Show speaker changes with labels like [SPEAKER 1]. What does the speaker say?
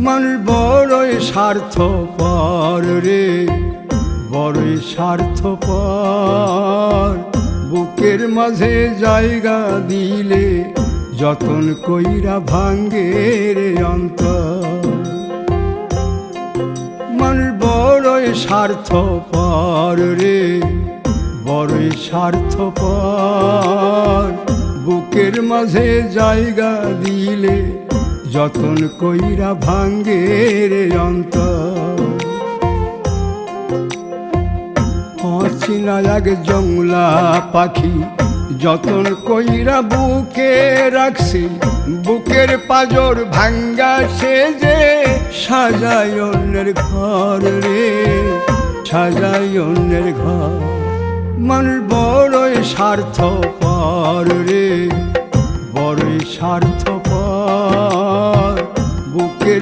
[SPEAKER 1] মানুষ বড়ই স্বার্থপর রে, বড়ই স্বার্থপর। বুকের মাঝে জায়গা দিলে যতন কইরা ভাঙ্গে রে অন্তর। মানুষ বড়ই স্বার্থপর রে, বড়ই স্বার্থপর। বুকের মাঝে জায়গা দিলে যতন কইরা ভাঙ্গে রে অন্তর। অচিনা এক জংলা পাখি যতন কইরা বুকে রাখছি, বুকের পাজর ভাঙ্গা সে যে সাজায় অন্যের ঘর রে, সাজায় অন্যের ঘর। মানুষ বড়ই স্বার্থপর রে, বড়ই স্বার্থপর। বুকের